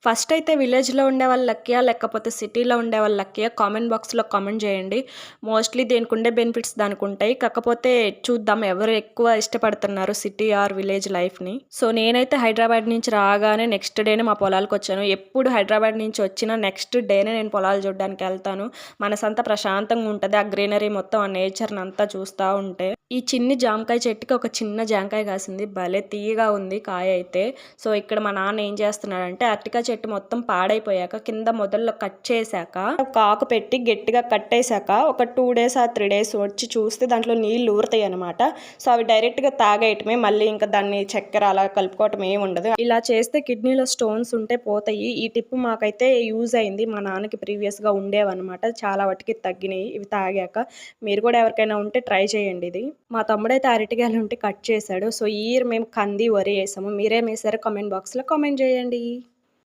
First అయితే విలేజ్‌లో ఉండేవాళ్ళు లక్కీయా? లేకపోతే సిటీలో ఉండేవాళ్ళు లక్కీయా? కామెంట్ బాక్స్‌లో కామెంట్ చేయండి. మోస్ట్‌లీ దేనికుండే బెనిఫిట్స్ దానికుంటాయి. కాకపోతే చూద్దాం ఎవరు ఎక్కువ ఇష్టపడుతున్నారు సిటీ ఆర్ విలేజ్ లైఫ్‌ని. సో, నేనైతే హైదరాబాద్ నుంచి రాగానే నెక్స్ట్ డేనే మా పొలాలకొచ్చాను. ఎప్పుడు హైదరాబాద్ నుంచి వచ్చినా నెక్స్ట్ డేనే నేను పొలాలు చూడ్డానికెళ్తాను. మనసంతా ప్రశాంతంగా ఉంటది. ఆ గ్రీనరీ మొత్తం, ఆ నేచర్‌నంతా చూస్తా ఉంటే. ఈ చిన్ని జామకాయ చెట్టుకి ఒక చిన్న జామకాయ కాసింది. భలే తియ్యగా ఉంది కాయ అయితే. సో, ఇక్కడ మా నాన్న ఏం చేస్తున్నాడంటే అరటికాయ చెట్టు మొత్తం పాడైపోయాక కింద మొదల్లో కట్ చేశాక ఒక ఆకు పెట్టి గట్టిగా కట్టేశాక ఒక 2 డేస్ ఆర్ 3 డేస్ వచ్చి చూస్తే దాంట్లో నీళ్లు ఊరుతాయి అనమాట. సో, అవి డైరెక్ట్‌గా తాగేయటమే. మళ్ళీ ఇంకా దాన్ని చక్కెర అలా కలుపుకోవటం ఏమి ఉండదు. ఇలా చేస్తే కిడ్నీలో స్టోన్స్ ఉంటే పోతాయి. ఈ టిప్ మాకైతే యూజ్ అయింది. మా నాన్నకి ప్రీవియస్‌గా ఉండేవన్నమాట. చాలా వాటికి తగ్గినాయి ఇవి తాగాక. మీరు కూడా ఎవరికైనా ఉంటే ట్రై చేయండి ఇది. మా తమ్ముడైతే అరటికాయలు ఉంటే కట్ చేశాడు. సో, ఈ ఇయర్ మేము కంది, వరి ఏసాము. మీరేమేసారో కామెంట్ బాక్స్‌లో కామెంట్ చేయండి.